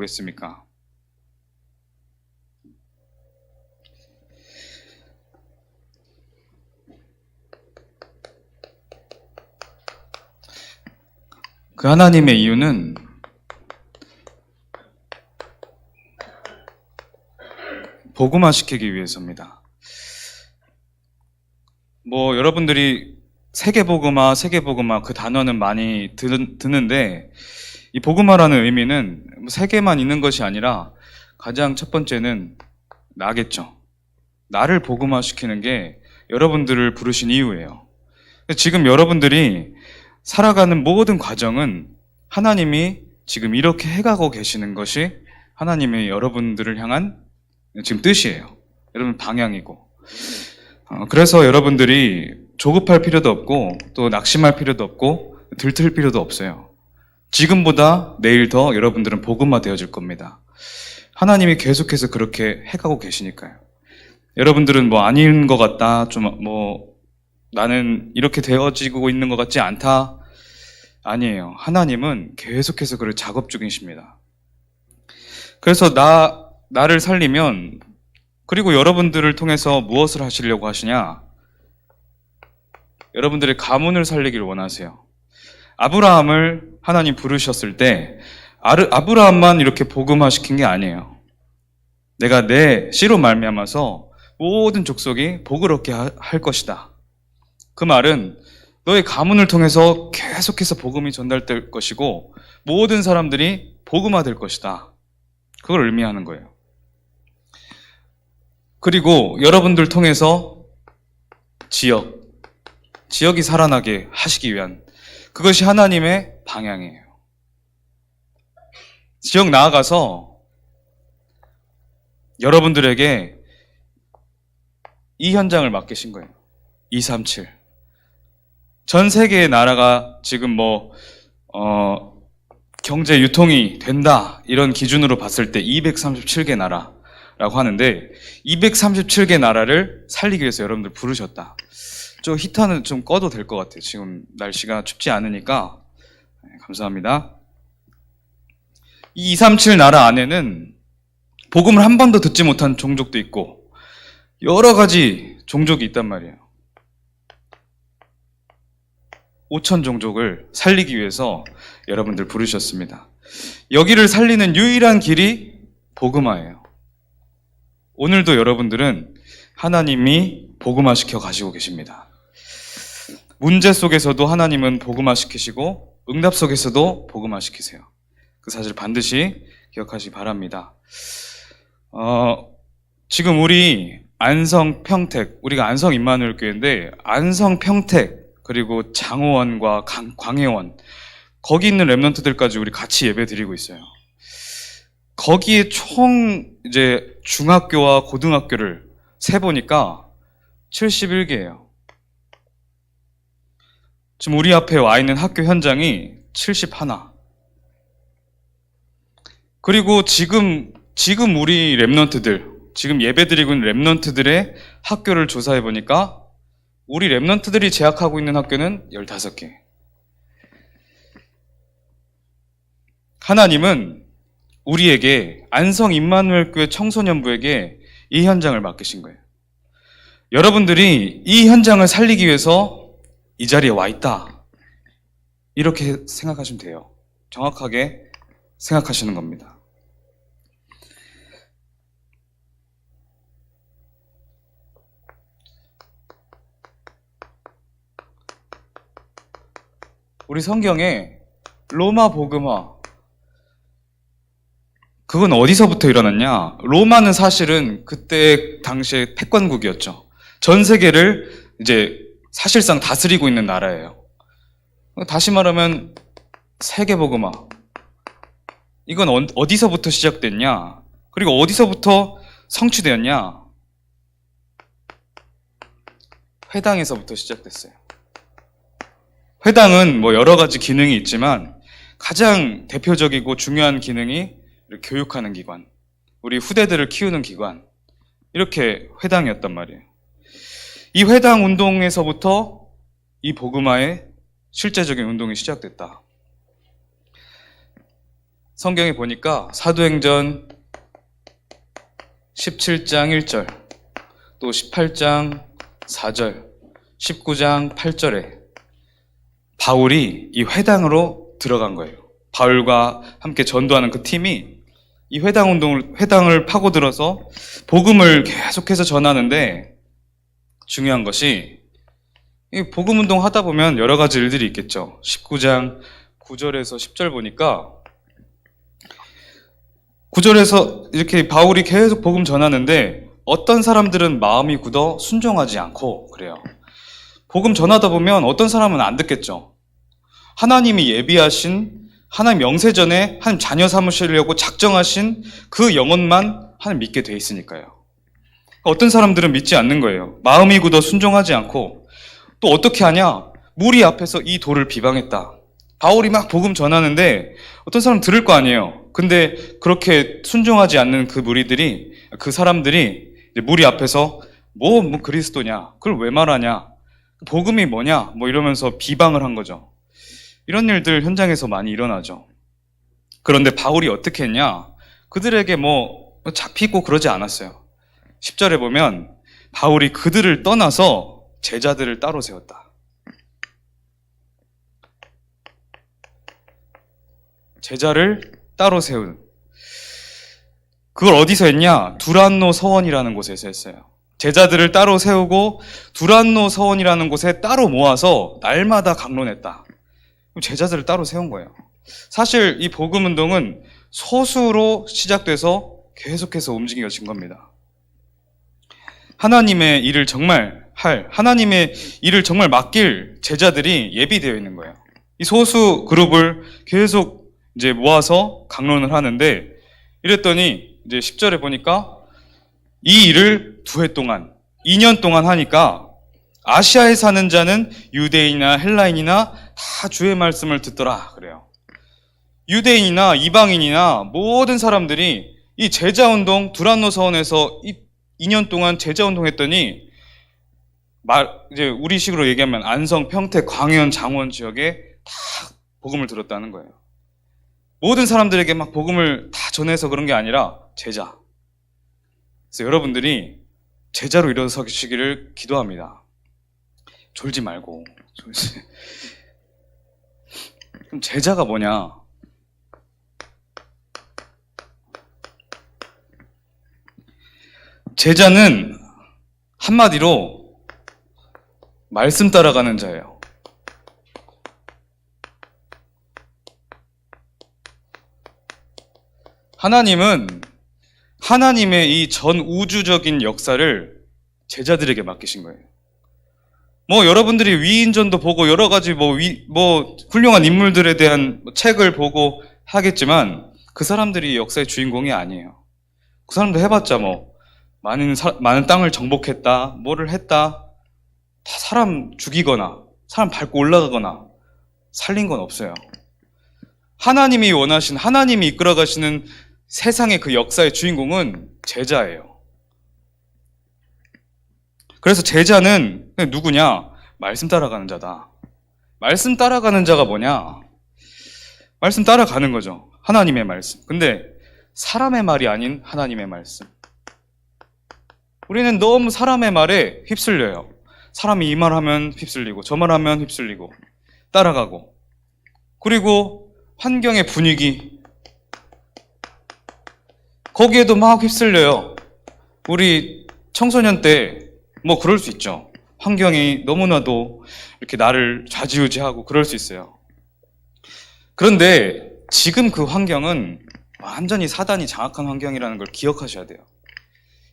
오겠습니까? 그 하나님의 이유는 복음화시키기 위해서입니다. 여러분들이 세계복음화 그 단어는 많이 듣는데, 이 복음화라는 의미는 세계만 있는 것이 아니라 가장 첫 번째는 나겠죠. 나를 복음화시키는 게 여러분들을 부르신 이유예요. 지금 여러분들이 살아가는 모든 과정은 하나님이 지금 이렇게 해가고 계시는 것이 하나님의 여러분들을 향한 지금 뜻이에요. 여러분 방향이고. 그래서 여러분들이 조급할 필요도 없고 또 낙심할 필요도 없고 들틀 필요도 없어요. 지금보다 내일 더 여러분들은 복음화 되어질 겁니다. 하나님이 계속해서 그렇게 해가고 계시니까요. 여러분들은 아닌 것 같다, 나는 이렇게 되어지고 있는 것 같지 않다. 아니에요. 하나님은 계속해서 그를 작업 중이십니다. 그래서 나를 살리면, 그리고 여러분들을 통해서 무엇을 하시려고 하시냐? 여러분들의 가문을 살리기를 원하세요. 아브라함을 하나님 부르셨을 때 아브라함만 이렇게 복음화시킨 게 아니에요. 내가 내 씨로 말미암아서 모든 족속이 복을 얻게 할 것이다. 그 말은 너의 가문을 통해서 계속해서 복음이 전달될 것이고 모든 사람들이 복음화될 것이다. 그걸 의미하는 거예요. 그리고 여러분들 통해서 지역이 살아나게 하시기 위한, 그것이 하나님의 방향이에요. 지역 나아가서 여러분들에게 이 현장을 맡기신 거예요. 237. 전 세계의 나라가 지금 경제 유통이 된다, 이런 기준으로 봤을 때 237개 나라라고 하는데, 237개 나라를 살리기 위해서 여러분들 부르셨다. 저 히터는 좀 꺼도 될 것 같아요. 지금 날씨가 춥지 않으니까. 감사합니다. 이 237 나라 안에는 복음을 한 번도 듣지 못한 종족도 있고 여러 가지 종족이 있단 말이에요. 5천 종족을 살리기 위해서 여러분들 부르셨습니다. 여기를 살리는 유일한 길이 복음화예요. 오늘도 여러분들은 하나님이 복음화시켜 가시고 계십니다. 문제 속에서도 하나님은 복음화시키시고 응답 속에서도 복음화시키세요. 그 사실 반드시 기억하시기 바랍니다. 지금 우리가 안성 임마누엘 교회인데, 안성 평택 그리고 장호원과 광해원, 거기 있는 렘넌트들까지 우리 같이 예배 드리고 있어요. 거기에 총 이제 중학교와 고등학교를 세보니까 71개예요. 지금 우리 앞에 와 있는 학교 현장이 71. 그리고 지금 우리 렘넌트들, 지금 예배드리고 있는 렘넌트들의 학교를 조사해 보니까 우리 렘넌트들이 재학하고 있는 학교는 15개. 하나님은 우리에게, 안성 임마누엘 교회 청소년부에게 이 현장을 맡기신 거예요. 여러분들이 이 현장을 살리기 위해서 이 자리에 와 있다, 이렇게 생각하시면 돼요. 정확하게 생각하시는 겁니다. 우리 성경에 로마 복음화, 그건 어디서부터 일어났냐? 로마는 사실은 그때 당시에 패권국이었죠. 전 세계를 이제 사실상 다스리고 있는 나라예요. 다시 말하면 세계복음화, 이건 어디서부터 시작됐냐? 그리고 어디서부터 성취되었냐? 회당에서부터 시작됐어요. 회당은 여러 가지 기능이 있지만 가장 대표적이고 중요한 기능이 교육하는 기관, 우리 후대들을 키우는 기관, 이렇게 회당이었단 말이에요. 이 회당 운동에서부터 이 복음화의 실제적인 운동이 시작됐다. 성경에 보니까 사도행전 17장 1절, 또 18장 4절, 19장 8절에 바울이 이 회당으로 들어간 거예요. 바울과 함께 전도하는 그 팀이 이 회당을 파고들어서 복음을 계속해서 전하는데, 중요한 것이 이 복음 운동 하다 보면 여러 가지 일들이 있겠죠. 19장 9절에서 10절 보니까 9절에서 이렇게 바울이 계속 복음 전하는데 어떤 사람들은 마음이 굳어 순종하지 않고 그래요. 복음 전하다 보면 어떤 사람은 안 듣겠죠. 하나님이 예비하신, 하나님 명세전에 하나님 자녀 삼으시려고 작정하신 그 영혼만 하나님 믿게 돼 있으니까요. 어떤 사람들은 믿지 않는 거예요. 마음이 굳어 순종하지 않고. 또 어떻게 하냐? 무리 앞에서 이 돌을 비방했다. 바울이 막 복음 전하는데 어떤 사람 들을 거 아니에요. 근데 그렇게 순종하지 않는 그 사람들이 이제 무리 앞에서 뭐 그리스도냐? 그걸 왜 말하냐? 복음이 뭐냐? 뭐 이러면서 비방을 한 거죠. 이런 일들 현장에서 많이 일어나죠. 그런데 바울이 어떻게 했냐? 그들에게 뭐 잡히고 그러지 않았어요. 10절에 보면 바울이 그들을 떠나서 제자들을 따로 세웠다. 제자를 따로 세운. 그걸 어디서 했냐? 두란노 서원이라는 곳에서 했어요. 제자들을 따로 세우고 두란노 서원이라는 곳에 따로 모아서 날마다 강론했다. 제자들을 따로 세운 거예요. 사실 이 복음 운동은 소수로 시작돼서 계속해서 움직여진 겁니다. 하나님의 일을 정말 맡길 제자들이 예비되어 있는 거예요. 이 소수 그룹을 계속 이제 모아서 강론을 하는데, 이랬더니 이제 10절에 보니까 이 일을 2해 동안, 2년 동안 하니까 아시아에 사는 자는 유대인이나 헬라인이나 다 주의 말씀을 듣더라 그래요. 유대인이나 이방인이나 모든 사람들이 이 제자운동 두란노 서원에서 2년 동안 제자운동 했더니 이제 우리식으로 얘기하면 안성, 평택, 광연, 장원 지역에 다 복음을 들었다는 거예요. 모든 사람들에게 막 복음을 다 전해서 그런 게 아니라 제자. 그래서 여러분들이 제자로 일어서시기를 기도합니다. 졸지 말고. 그럼 제자가 뭐냐? 제자는 한마디로 말씀 따라가는 자예요. 하나님은 하나님의 이 전 우주적인 역사를 제자들에게 맡기신 거예요. 뭐 여러분들이 위인전도 보고 여러 가지 훌륭한 인물들에 대한 책을 보고 하겠지만 그 사람들이 역사의 주인공이 아니에요. 그 사람도 해봤자 많은 땅을 정복했다, 뭐를 했다, 다 사람 죽이거나 사람 밟고 올라가거나 살린 건 없어요. 하나님이 원하신, 하나님이 이끌어가시는 세상의 그 역사의 주인공은 제자예요. 그래서 제자는 누구냐? 말씀 따라가는 자다. 말씀 따라가는 자가 뭐냐? 말씀 따라가는 거죠. 하나님의 말씀. 근데 사람의 말이 아닌 하나님의 말씀. 우리는 너무 사람의 말에 휩쓸려요. 사람이 이 말하면 휩쓸리고 저 말하면 휩쓸리고 따라가고, 그리고 환경의 분위기 거기에도 막 휩쓸려요. 우리 청소년 때 그럴 수 있죠. 환경이 너무나도 이렇게 나를 좌지우지하고 그럴 수 있어요. 그런데 지금 그 환경은 완전히 사단이 장악한 환경이라는 걸 기억하셔야 돼요.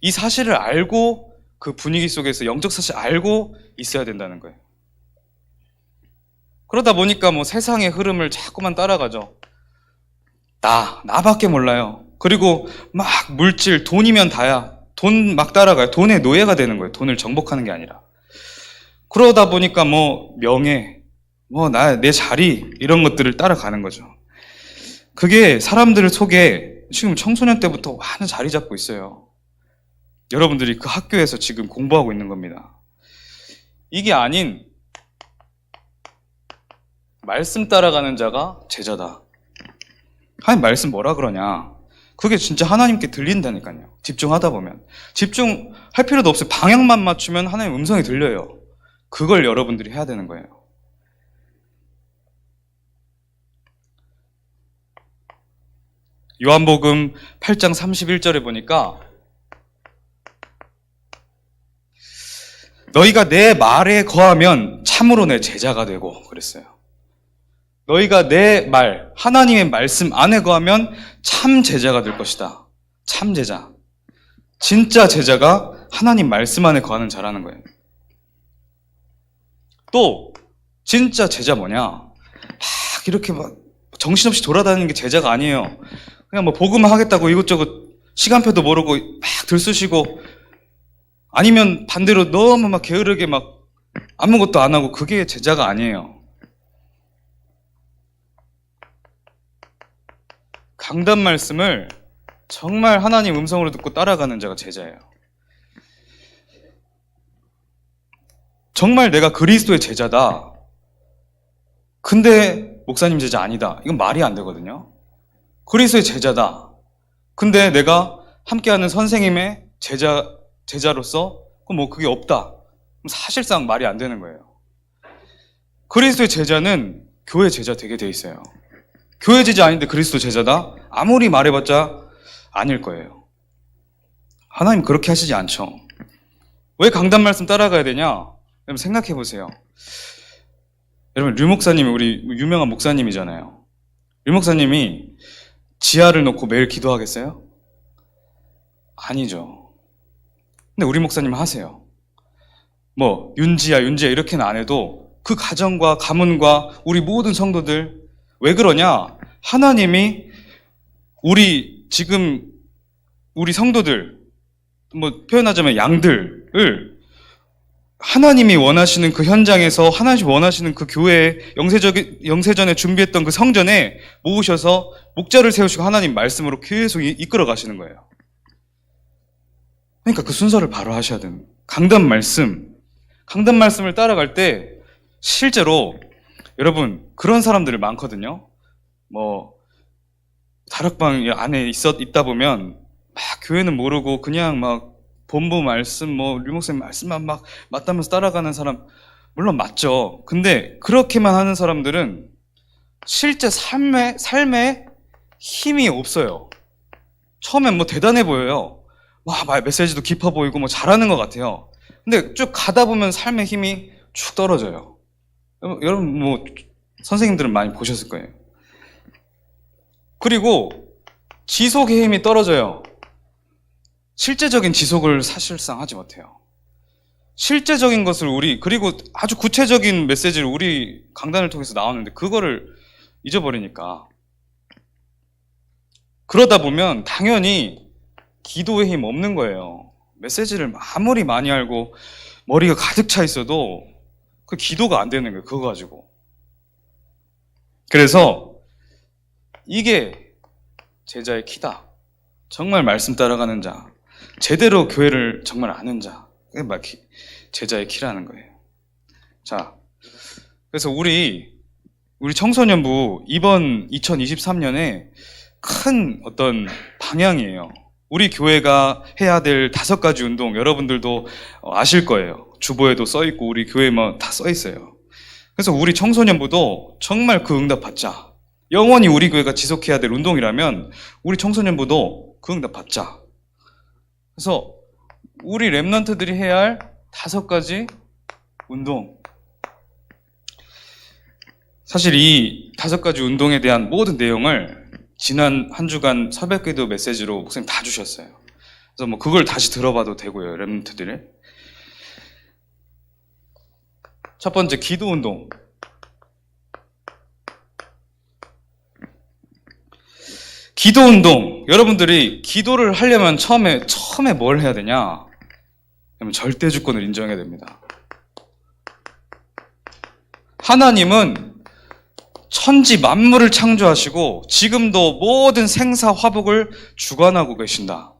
이 사실을 알고 그 분위기 속에서 영적 사실 알고 있어야 된다는 거예요. 그러다 보니까 세상의 흐름을 자꾸만 따라가죠. 나밖에 몰라요. 그리고 막 물질, 돈이면 다야. 돈 막 따라가요. 돈의 노예가 되는 거예요. 돈을 정복하는 게 아니라. 그러다 보니까 명예, 내 자리, 이런 것들을 따라가는 거죠. 그게 사람들 속에 지금 청소년 때부터 많은 자리 잡고 있어요. 여러분들이 그 학교에서 지금 공부하고 있는 겁니다. 이게 아닌 말씀 따라가는 자가 제자다. 하나님 말씀 뭐라 그러냐? 그게 진짜 하나님께 들린다니까요. 집중하다 보면. 집중할 필요도 없어요. 방향만 맞추면 하나님 음성이 들려요. 그걸 여러분들이 해야 되는 거예요. 요한복음 8장 31절에 보니까 너희가 내 말에 거하면 참으로 내 제자가 되고 그랬어요. 너희가 내 말, 하나님의 말씀 안에 거하면 참 제자가 될 것이다. 참 제자. 진짜 제자가 하나님 말씀 안에 거하는 자라는 거예요. 또 진짜 제자 뭐냐? 막 이렇게 막 정신없이 돌아다니는 게 제자가 아니에요. 그냥 뭐 복음을 하겠다고 이것저것 시간표도 모르고 막 들쑤시고 아니면 반대로 너무 막 게으르게 막 아무것도 안 하고 그게 제자가 아니에요. 강단 말씀을 정말 하나님 음성으로 듣고 따라가는 자가 제자예요. 정말 내가 그리스도의 제자다. 근데 목사님 제자 아니다. 이건 말이 안 되거든요. 그리스도의 제자다. 근데 내가 함께하는 선생님의 제자로서 뭐 그게 없다. 사실상 말이 안 되는 거예요. 그리스도의 제자는 교회 제자 되게 돼 있어요. 교회 제자 아닌데 그리스도 제자다? 아무리 말해봤자 아닐 거예요. 하나님 그렇게 하시지 않죠. 왜 강단 말씀 따라가야 되냐? 여러분 생각해 보세요. 여러분 류 목사님이 우리 유명한 목사님이잖아요. 류 목사님이 지하를 놓고 매일 기도하겠어요? 아니죠. 근데 우리 목사님은 하세요. 뭐 윤지야 이렇게는 안 해도 그 가정과 가문과 우리 모든 성도들 왜 그러냐? 하나님이 지금 우리 성도들 뭐 표현하자면 양들을 하나님이 원하시는 그 현장에서 하나님이 원하시는 그 교회에 영세전에 준비했던 그 성전에 모으셔서 목자를 세우시고 하나님 말씀으로 계속 이끌어 가시는 거예요. 그러니까 그 순서를 바로 하셔야 되는 강단 말씀을 따라갈 때 실제로 여러분 그런 사람들이 많거든요. 뭐 다락방 안에 있다 보면 막 교회는 모르고 그냥 막 본부 말씀 류 목사님 말씀만 막 맞다면서 따라가는 사람 물론 맞죠. 근데 그렇게만 하는 사람들은 실제 삶에 힘이 없어요. 처음엔 뭐 대단해 보여요. 와, 메시지도 깊어 보이고 뭐 잘하는 것 같아요. 근데 쭉 가다 보면 삶의 힘이 쭉 떨어져요. 여러분 뭐 선생님들은 많이 보셨을 거예요. 그리고 지속의 힘이 떨어져요. 실제적인 지속을 사실상 하지 못해요. 실제적인 것을 그리고 아주 구체적인 메시지를 우리 강단을 통해서 나오는데 그거를 잊어버리니까. 그러다 보면 당연히 기도의 힘 없는 거예요. 메시지를 아무리 많이 알고 머리가 가득 차 있어도 그 기도가 안 되는 거예요. 그거 가지고. 그래서 이게 제자의 키다. 정말 말씀 따라가는 자. 제대로 교회를 정말 아는 자. 그게 막 제자의 키라는 거예요. 자, 그래서 우리 청소년부 이번 2023년에 큰 어떤 방향이에요. 우리 교회가 해야 될 5가지 운동 여러분들도 아실 거예요. 주보에도 써있고 우리 교회에 다 써있어요. 그래서 우리 청소년부도 정말 그 응답 받자. 영원히 우리 교회가 지속해야 될 운동이라면 우리 청소년부도 그 응답 받자. 그래서 우리 랩런트들이 해야 할 5가지 운동. 사실 이 5가지 운동에 대한 모든 내용을 지난 한 주간 새벽기도 메시지로 목사님 다 주셨어요. 그래서 뭐 그걸 다시 들어봐도 되고요, 랩런트들이. 첫 번째, 기도 운동. 기도 운동. 여러분들이 기도를 하려면 처음에 뭘 해야 되냐? 그러면 절대 주권을 인정해야 됩니다. 하나님은 천지 만물을 창조하시고 지금도 모든 생사 화복을 주관하고 계신다.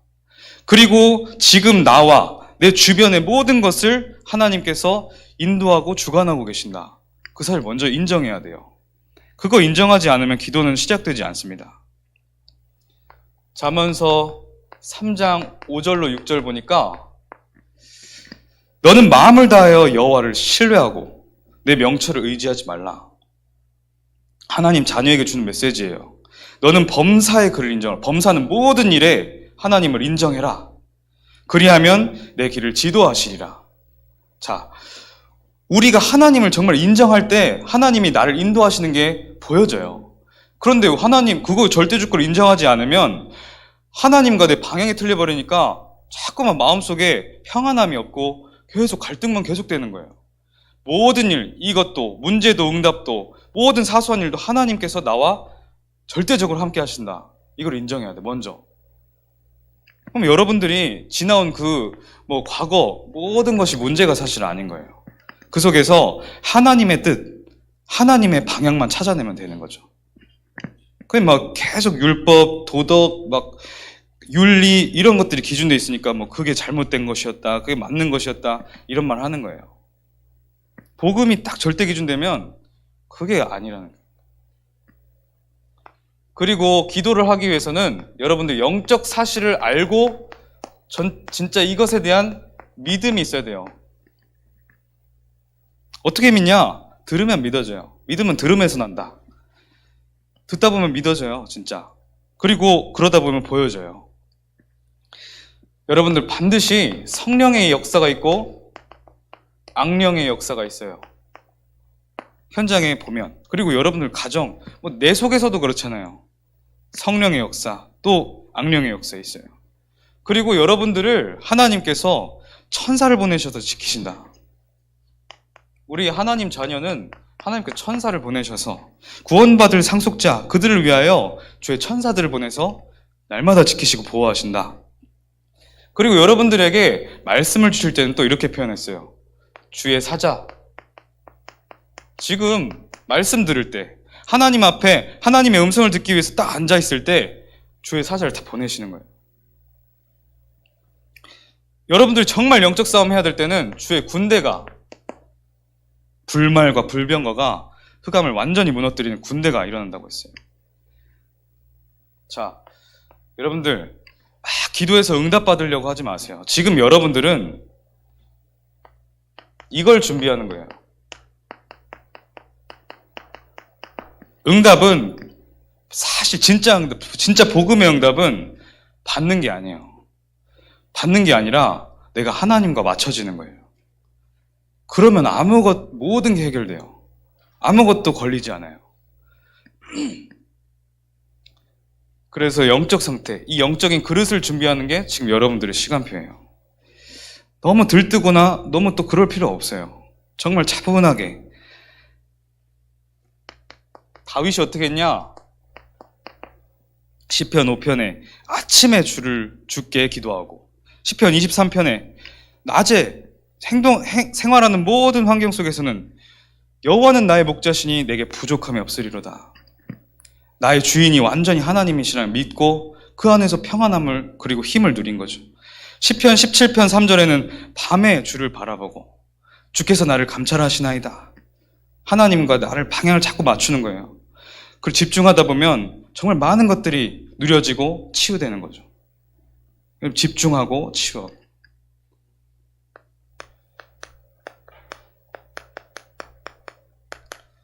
그리고 지금 나와 내 주변의 모든 것을 하나님께서 인도하고 주관하고 계신다. 그 사실 먼저 인정해야 돼요. 그거 인정하지 않으면 기도는 시작되지 않습니다. 잠언서 3장 5절로 6절 보니까 너는 마음을 다하여 여호와를 신뢰하고 내 명철을 의지하지 말라. 하나님 자녀에게 주는 메시지예요. 너는 범사의 그를 인정하라. 범사는 모든 일에 하나님을 인정해라. 그리하면 내 길을 지도하시리라. 자, 우리가 하나님을 정말 인정할 때 하나님이 나를 인도하시는 게 보여져요. 그런데 하나님 그거 절대주권을 인정하지 않으면 하나님과 내 방향이 틀려버리니까 자꾸만 마음속에 평안함이 없고 계속 갈등만 계속되는 거예요. 모든 일, 이것도 문제도 응답도 모든 사소한 일도 하나님께서 나와 절대적으로 함께 하신다. 이걸 인정해야 돼, 먼저. 그럼 여러분들이 지나온 과거 모든 것이 문제가 사실 아닌 거예요. 그 속에서 하나님의 뜻, 하나님의 방향만 찾아내면 되는 거죠. 그게 계속 율법, 도덕, 윤리 이런 것들이 기준돼 있으니까 그게 잘못된 것이었다, 그게 맞는 것이었다 이런 말 하는 거예요. 복음이 딱 절대 기준되면 그게 아니라는 거예요. 그리고 기도를 하기 위해서는 여러분들 영적 사실을 알고 진짜 이것에 대한 믿음이 있어야 돼요. 어떻게 믿냐? 들으면 믿어져요. 믿음은 들음에서 난다. 듣다 보면 믿어져요, 진짜. 그리고 그러다 보면 보여져요. 여러분들 반드시 성령의 역사가 있고 악령의 역사가 있어요. 현장에 보면. 그리고 여러분들 가정, 내 속에서도 그렇잖아요. 성령의 역사, 또 악령의 역사 있어요. 그리고 여러분들을 하나님께서 천사를 보내셔서 지키신다. 우리 하나님 자녀는 하나님께 천사를 보내셔서 구원받을 상속자, 그들을 위하여 주의 천사들을 보내서 날마다 지키시고 보호하신다. 그리고 여러분들에게 말씀을 주실 때는 또 이렇게 표현했어요. 주의 사자. 지금 말씀 들을 때 하나님 앞에 하나님의 음성을 듣기 위해서 딱 앉아있을 때 주의 사자를 다 보내시는 거예요. 여러분들이 정말 영적 싸움 해야 될 때는 주의 군대가, 불말과 불병거가 흑암을 완전히 무너뜨리는 군대가 일어난다고 했어요. 자, 여러분들 기도해서 응답받으려고 하지 마세요. 지금 여러분들은 이걸 준비하는 거예요. 응답은 사실 진짜 복음의 응답은 받는 게 아니에요. 받는 게 아니라 내가 하나님과 맞춰지는 거예요. 그러면 모든 게 해결돼요. 아무것도 걸리지 않아요. 그래서 영적 상태, 이 영적인 그릇을 준비하는 게 지금 여러분들의 시간표예요. 너무 들뜨거나 너무 또 그럴 필요 없어요. 정말 차분하게. 다윗이 어떻게 했냐? 시편 5편에 아침에 주께 기도하고, 시편 23편에 낮에 생활하는 모든 환경 속에서는 여호와는 나의 목자시니 내게 부족함이 없으리로다. 나의 주인이 완전히 하나님이시라 믿고 그 안에서 평안함을 그리고 힘을 누린 거죠. 시편 17편 3절에는 밤에 주를 바라보고 주께서 나를 감찰하시나이다. 하나님과 나를 방향을 자꾸 맞추는 거예요. 그걸 집중하다 보면 정말 많은 것들이 누려지고 치유되는 거죠. 집중하고 치유하고.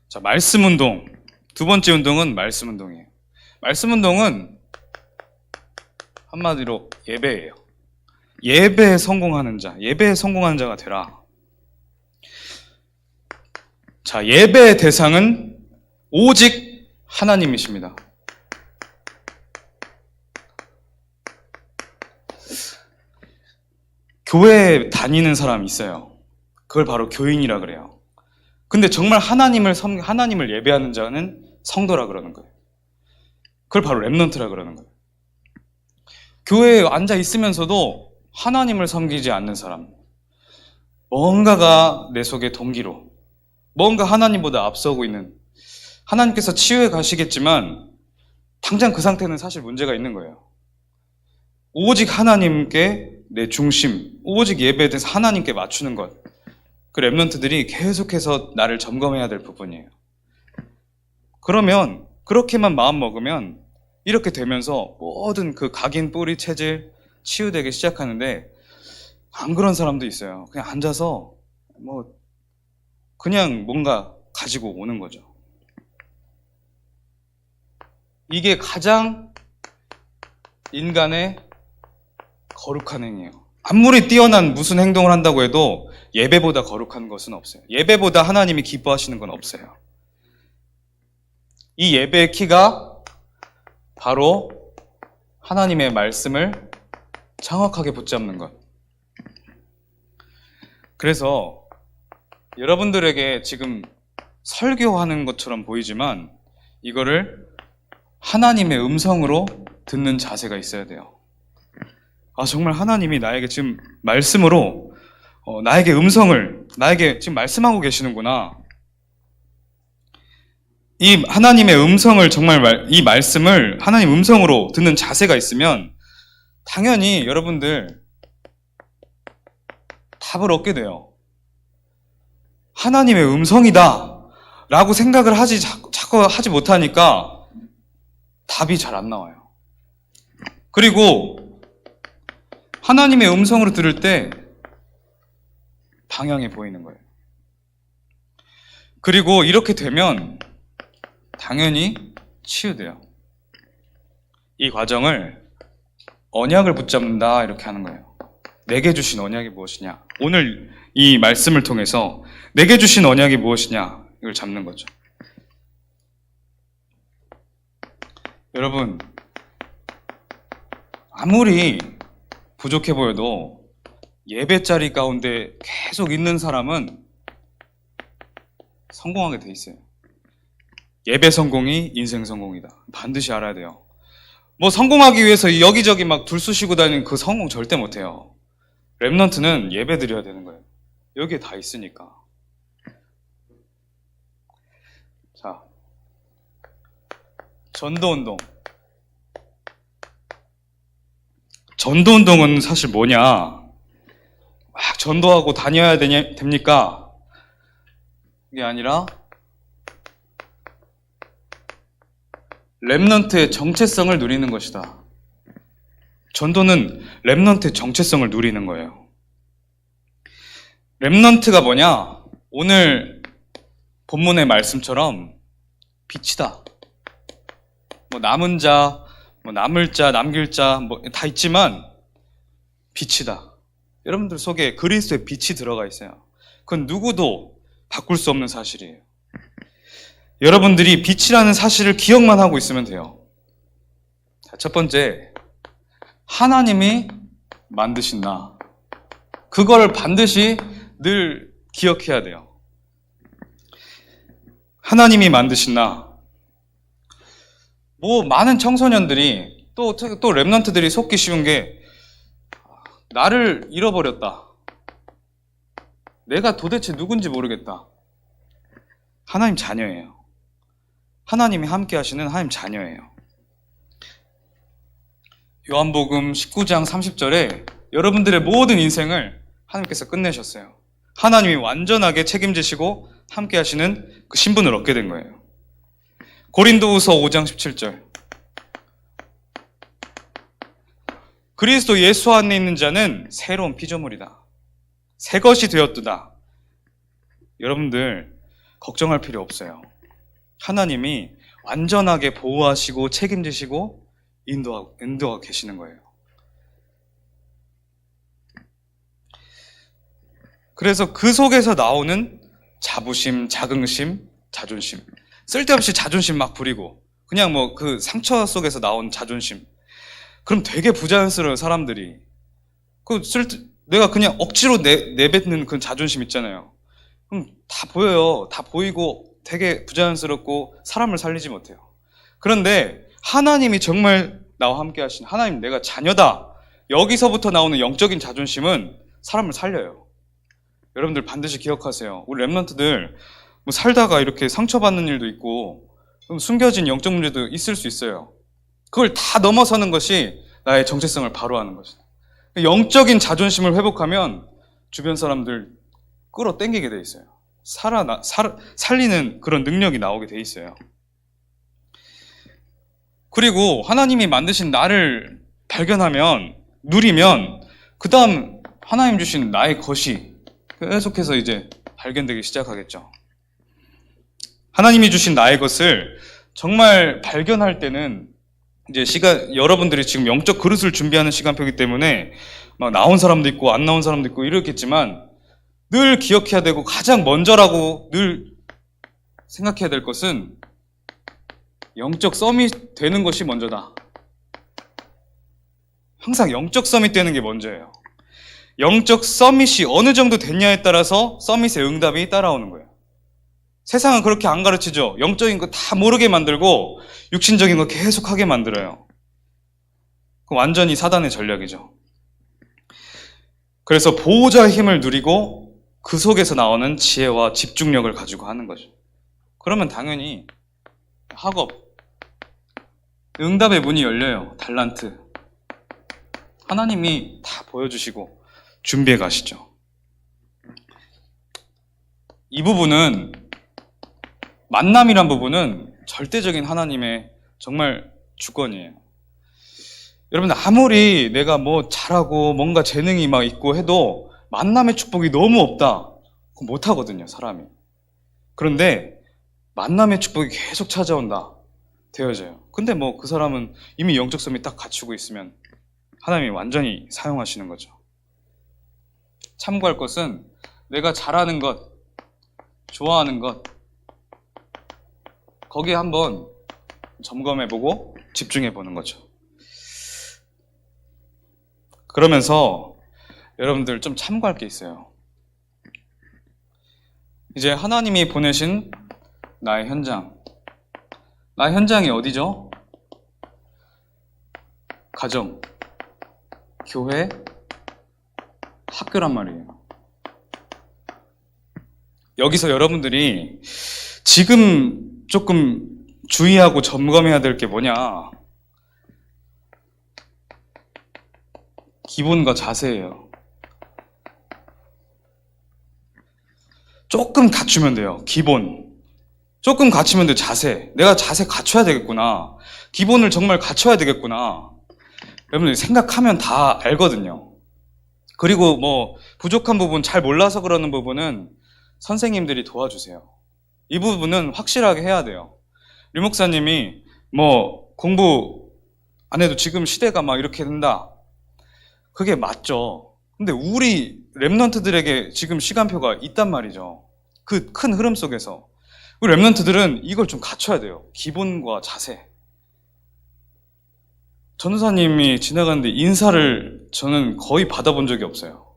자, 말씀 운동. 두 번째 운동은 말씀 운동이에요. 말씀 운동은 한마디로 예배예요. 예배에 성공하는 자가 되라. 자, 예배의 대상은 오직 하나님이십니다. 교회에 다니는 사람이 있어요. 그걸 바로 교인이라 그래요. 근데 정말 하나님을 예배하는 자는 성도라 그러는 거예요. 그걸 바로 렘넌트라 그러는 거예요. 교회에 앉아 있으면서도 하나님을 섬기지 않는 사람, 뭔가가 내 속에 동기로, 뭔가 하나님보다 앞서고 있는, 하나님께서 치유해 가시겠지만 당장 그 상태는 사실 문제가 있는 거예요. 오직 하나님께 내 중심, 오직 예배에 대해서 하나님께 맞추는 것, 그 렘넌트들이 계속해서 나를 점검해야 될 부분이에요. 그러면 그렇게만 마음 먹으면 이렇게 되면서 모든 그 각인, 뿌리, 체질 치유되기 시작하는데 안 그런 사람도 있어요. 그냥 앉아서 뭐 그냥 뭔가 가지고 오는 거죠. 이게 가장 인간의 거룩한 행위예요. 아무리 뛰어난 무슨 행동을 한다고 해도 예배보다 거룩한 것은 없어요. 예배보다 하나님이 기뻐하시는 건 없어요. 이 예배의 키가 바로 하나님의 말씀을 정확하게 붙잡는 것. 그래서 여러분들에게 지금 설교하는 것처럼 보이지만 이거를 하나님의 음성으로 듣는 자세가 있어야 돼요. 아, 정말 하나님이 나에게 지금 말씀으로 나에게 음성을 나에게 지금 말씀하고 계시는구나. 이 하나님의 음성을 정말 이 말씀을 하나님 음성으로 듣는 자세가 있으면 당연히 여러분들 답을 얻게 돼요. 하나님의 음성이다 라고 생각을 자꾸 하지 못하니까 답이 잘 안 나와요. 그리고 하나님의 음성으로 들을 때 방향이 보이는 거예요. 그리고 이렇게 되면 당연히 치유돼요. 이 과정을 언약을 붙잡는다 이렇게 하는 거예요. 내게 주신 언약이 무엇이냐? 오늘 이 말씀을 통해서 내게 주신 언약이 무엇이냐? 이걸 잡는 거죠. 여러분, 아무리 부족해 보여도 예배 자리 가운데 계속 있는 사람은 성공하게 돼 있어요. 예배 성공이 인생 성공이다. 반드시 알아야 돼요. 뭐 성공하기 위해서 여기저기 막 둘쑤시고 다니는 그 성공 절대 못해요. 렘넌트는 예배 드려야 되는 거예요. 여기에 다 있으니까. 자, 전도운동. 전도운동은 사실 뭐냐? 막 전도하고 다녀야 됩니까? 그게 아니라 렘넌트의 정체성을 누리는 것이다. 전도는 렘넌트의 정체성을 누리는 거예요. 렘넌트가 뭐냐? 오늘 본문의 말씀처럼 빛이다. 뭐 남은 자, 뭐 남을 자, 남길 자, 뭐 다 있지만 빛이다. 여러분들 속에 그리스도의 빛이 들어가 있어요. 그건 누구도 바꿀 수 없는 사실이에요. 여러분들이 빛이라는 사실을 기억만 하고 있으면 돼요. 자, 첫 번째, 하나님이 만드신 나. 그걸 반드시 늘 기억해야 돼요. 하나님이 만드신 나. 뭐 많은 청소년들이 또 렘넌트들이 속기 쉬운 게 나를 잃어버렸다. 내가 도대체 누군지 모르겠다. 하나님 자녀예요. 하나님이 함께 하시는 하나님 자녀예요. 요한복음 19장 30절에 여러분들의 모든 인생을 하나님께서 끝내셨어요. 하나님이 완전하게 책임지시고 함께 하시는 그 신분을 얻게 된 거예요. 고린도후서 5장 17절. 그리스도 예수 안에 있는 자는 새로운 피조물이다. 새 것이 되었도다. 여러분들 걱정할 필요 없어요. 하나님이 완전하게 보호하시고 책임지시고 인도하고 계시는 거예요. 그래서 그 속에서 나오는 자부심, 자긍심, 자존심. 쓸데없이 자존심 막 부리고 그냥 뭐 그 상처 속에서 나온 자존심. 그럼 되게 부자연스러워요, 사람들이. 내가 그냥 억지로 내뱉는 그 자존심 있잖아요. 그럼 다 보여요. 다 보이고 되게 부자연스럽고 사람을 살리지 못해요. 그런데 하나님이 정말 나와 함께 하신 하나님 내가 자녀다. 여기서부터 나오는 영적인 자존심은 사람을 살려요. 여러분들 반드시 기억하세요. 우리 렘넌트들 뭐 살다가 이렇게 상처받는 일도 있고 숨겨진 영적 문제도 있을 수 있어요. 그걸 다 넘어서는 것이 나의 정체성을 바로하는 것이다. 영적인 자존심을 회복하면 주변 사람들 끌어당기게 돼 있어요. 살리는 그런 능력이 나오게 돼 있어요. 그리고 하나님이 만드신 나를 발견하면, 누리면, 그 다음 하나님 주신 나의 것이 계속해서 이제 발견되기 시작하겠죠. 하나님이 주신 나의 것을 정말 발견할 때는 이제 여러분들이 지금 영적 그릇을 준비하는 시간표이기 때문에 막 나온 사람도 있고 안 나온 사람도 있고 이렇겠지만, 늘 기억해야 되고 가장 먼저라고 늘 생각해야 될 것은 영적 서밋 되는 것이 먼저다. 항상 영적 서밋 되는 게 먼저예요. 영적 서밋이 어느 정도 됐냐에 따라서 서밋의 응답이 따라오는 거예요. 세상은 그렇게 안 가르치죠. 영적인 거 다 모르게 만들고 육신적인 거 계속 하게 만들어요. 완전히 사단의 전략이죠. 그래서 보호자의 힘을 누리고 그 속에서 나오는 지혜와 집중력을 가지고 하는 거죠. 그러면 당연히 학업, 응답의 문이 열려요. 달란트. 하나님이 다 보여주시고 준비해 가시죠. 이 부분은, 만남이란 부분은 절대적인 하나님의 정말 주권이에요. 여러분, 아무리 내가 뭐 잘하고 뭔가 재능이 막 있고 해도 만남의 축복이 너무 없다, 그럼 못 하거든요, 사람이. 그런데 만남의 축복이 계속 찾아온다, 되어져요. 근데 뭐 그 사람은 이미 영적 섬이 딱 갖추고 있으면 하나님이 완전히 사용하시는 거죠. 참고할 것은 내가 잘하는 것, 좋아하는 것, 거기에 한번 점검해보고 집중해보는 거죠. 그러면서 여러분들 좀 참고할 게 있어요. 이제 하나님이 보내신 나의 현장. 나의 현장이 어디죠? 가정, 교회, 학교란 말이에요. 여기서 여러분들이 지금 조금 주의하고 점검해야 될 게 뭐냐? 기본과 자세예요. 조금 갖추면 돼요. 기본. 조금 갖추면 돼. 자세. 내가 자세 갖춰야 되겠구나. 기본을 정말 갖춰야 되겠구나. 여러분들이 생각하면 다 알거든요. 그리고 뭐 부족한 부분, 잘 몰라서 그러는 부분은 선생님들이 도와주세요. 이 부분은 확실하게 해야 돼요. 류 목사님이 뭐 공부 안 해도 지금 시대가 막 이렇게 된다, 그게 맞죠. 근데 우리 랩런트들에게 지금 시간표가 있단 말이죠. 그 큰 흐름 속에서 우리 랩런트들은 이걸 좀 갖춰야 돼요. 기본과 자세. 전도사님이 지나가는데 인사를 저는 거의 받아본 적이 없어요.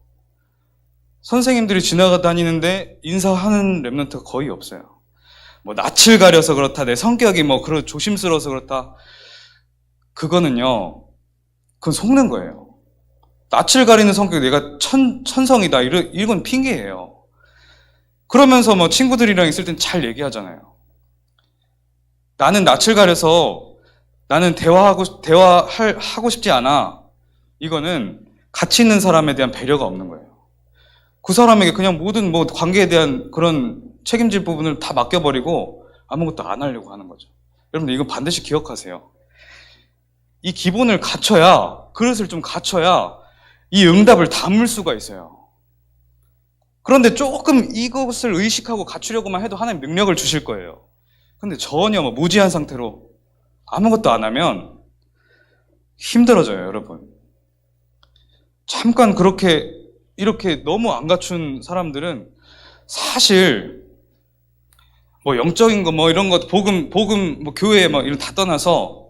선생님들이 지나다니는데 인사하는 랩런트가 거의 없어요. 뭐 낯을 가려서 그렇다, 내 성격이 뭐 그런 조심스러워서 그렇다, 그거는요, 그건 속는 거예요. 낯을 가리는 성격이 내가 천성이다, 이건 핑계예요. 그러면서 뭐 친구들이랑 있을 땐 잘 얘기하잖아요. 나는 낯을 가려서 나는 대화하고 싶지 않아. 이거는 가치 있는 사람에 대한 배려가 없는 거예요. 그 사람에게 그냥 모든 뭐 관계에 대한 그런 책임질 부분을 다 맡겨버리고 아무것도 안 하려고 하는 거죠. 여러분들 이거 반드시 기억하세요. 이 기본을 갖춰야, 그릇을 좀 갖춰야 이 응답을 담을 수가 있어요. 그런데 조금 이것을 의식하고 갖추려고만 해도 하나님 능력을 주실 거예요. 근데 전혀 뭐 무지한 상태로 아무것도 안 하면 힘들어져요, 여러분. 잠깐 이렇게 너무 안 갖춘 사람들은 사실 뭐 영적인 거 뭐 이런 것, 복음 뭐 교회 뭐 이런 다 떠나서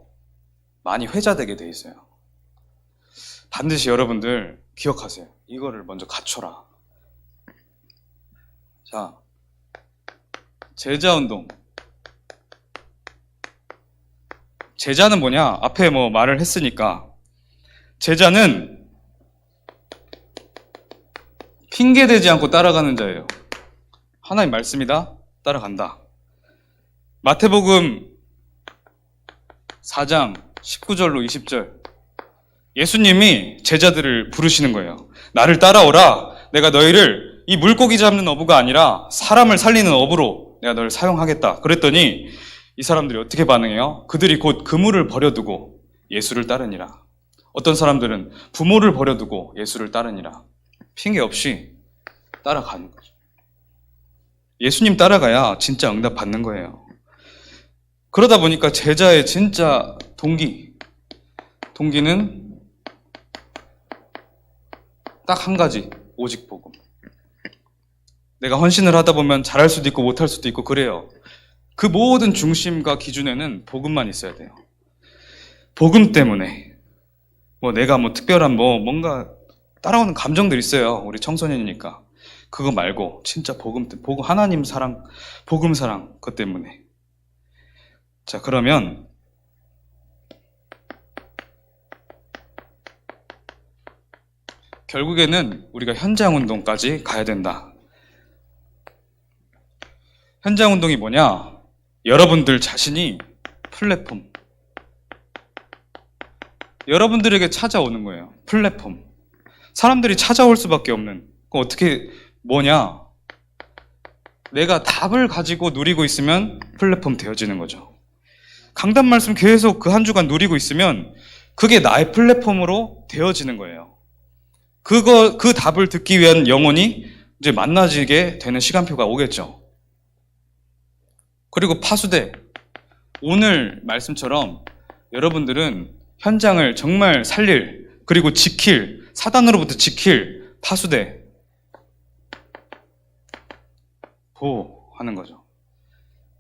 많이 회자되게 돼 있어요. 반드시 여러분들 기억하세요. 이거를 먼저 갖춰라. 자, 제자 운동. 제자는 뭐냐? 앞에 뭐 말을 했으니까. 제자는 핑계대지 않고 따라가는 자예요. 하나님 말씀이다, 따라간다. 마태복음 4장 19절로 20절. 예수님이 제자들을 부르시는 거예요. 나를 따라오라. 내가 너희를 이 물고기 잡는 어부가 아니라 사람을 살리는 어부로 내가 너를 사용하겠다. 그랬더니 이 사람들이 어떻게 반응해요? 그들이 곧 그물을 버려두고 예수를 따르니라. 어떤 사람들은 부모를 버려두고 예수를 따르니라. 핑계 없이 따라가는 거죠. 예수님 따라가야 진짜 응답 받는 거예요. 그러다 보니까 제자의 진짜 동기는 딱 한 가지, 오직 복음. 내가 헌신을 하다 보면 잘할 수도 있고 못할 수도 있고 그래요. 그 모든 중심과 기준에는 복음만 있어야 돼요. 복음 때문에 내가 특별한 뭔가 따라오는 감정들 있어요. 우리 청소년이니까. 그거 말고 진짜 복음 하나님 사랑, 복음 사랑 그것 때문에. 자, 그러면 결국에는 우리가 현장 운동까지 가야 된다. 현장 운동이 뭐냐? 여러분들 자신이 플랫폼. 여러분들에게 찾아오는 거예요. 플랫폼. 사람들이 찾아올 수밖에 없는. 어떻게 뭐냐? 내가 답을 가지고 누리고 있으면 플랫폼 되어지는 거죠. 강단 말씀 계속 그 한 주간 누리고 있으면 그게 나의 플랫폼으로 되어지는 거예요. 그 답을 듣기 위한 영혼이 이제 만나지게 되는 시간표가 오겠죠. 그리고 파수대. 오늘 말씀처럼 여러분들은 현장을 정말 살릴, 그리고 지킬, 사단으로부터 지킬 파수대. 보호하는 거죠.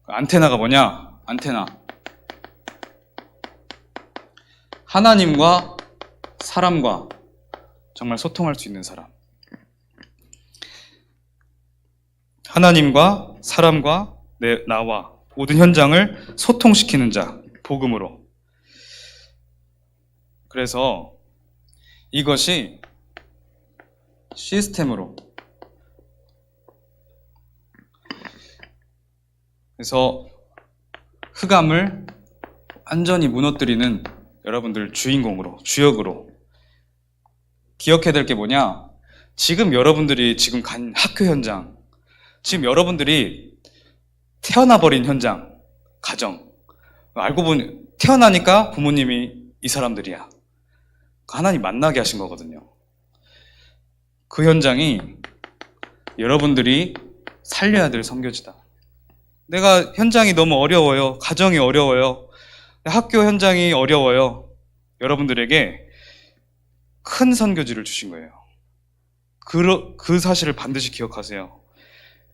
안테나가 뭐냐? 안테나. 하나님과 사람과 정말 소통할 수 있는 사람. 하나님과 사람과 나와 모든 현장을 소통시키는 자, 복음으로. 그래서 이것이 시스템으로. 그래서 흑암을 완전히 무너뜨리는 여러분들 주인공으로, 주역으로. 기억해야 될 게 뭐냐? 지금 여러분들이 지금 간 학교 현장, 지금 여러분들이 태어나버린 현장, 가정. 알고 보니 태어나니까 부모님이 이 사람들이야. 하나님 만나게 하신 거거든요. 그 현장이 여러분들이 살려야 될 선교지다. 내가 현장이 너무 어려워요. 가정이 어려워요. 학교 현장이 어려워요. 여러분들에게 큰 선교지를 주신 거예요. 그 사실을 반드시 기억하세요.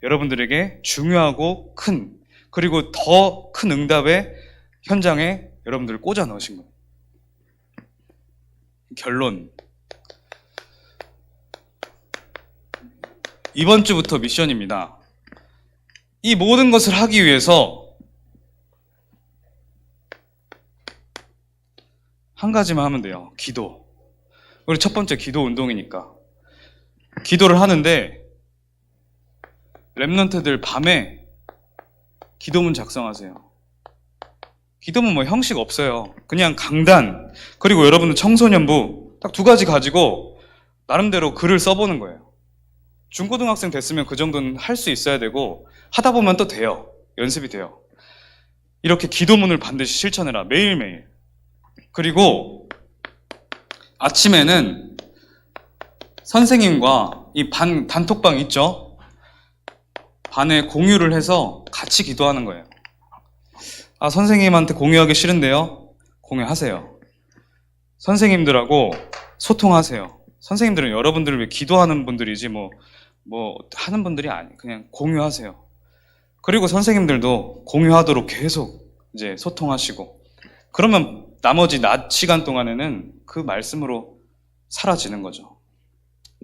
여러분들에게 중요하고 큰, 그리고 더 큰 응답의 현장에 여러분들을 꽂아 넣으신 거예요. 결론. 이번 주부터 미션입니다. 이 모든 것을 하기 위해서 한 가지만 하면 돼요. 기도. 우리 첫 번째 기도 운동이니까. 기도를 하는데 랩런트들 밤에 기도문 작성하세요. 기도문 형식 없어요. 그냥 강단, 그리고 여러분들 청소년부 딱 두 가지 가지고 나름대로 글을 써보는 거예요. 중고등학생 됐으면 그 정도는 할 수 있어야 되고 하다 보면 또 돼요. 연습이 돼요. 이렇게 기도문을 반드시 실천해라. 매일매일. 그리고 아침에는 선생님과 이 단톡방 있죠? 반에 공유를 해서 같이 기도하는 거예요. 선생님한테 공유하기 싫은데요? 공유하세요. 선생님들하고 소통하세요. 선생님들은 여러분들을 위해 기도하는 분들이지 하는 분들이 아니에요. 그냥 공유하세요. 그리고 선생님들도 공유하도록 계속 이제 소통하시고, 그러면 나머지 낮 시간 동안에는 그 말씀으로 사라지는 거죠.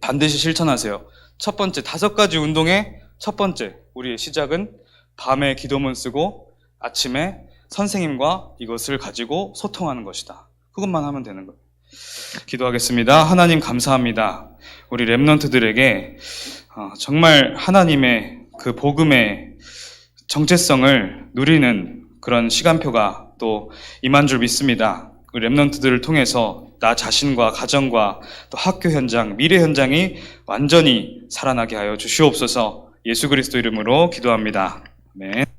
반드시 실천하세요. 첫 번째, 5가지 운동의 첫 번째, 우리의 시작은 밤에 기도문 쓰고 아침에 선생님과 이것을 가지고 소통하는 것이다. 그것만 하면 되는 거예요. 기도하겠습니다. 하나님 감사합니다. 우리 랩런트들에게 정말 하나님의 그 복음의 정체성을 누리는 그런 시간표가 또 임한 줄 믿습니다. 그 랩런트들을 통해서 나 자신과 가정과 또 학교 현장, 미래 현장이 완전히 살아나게 하여 주시옵소서. 예수 그리스도 이름으로 기도합니다. 아멘.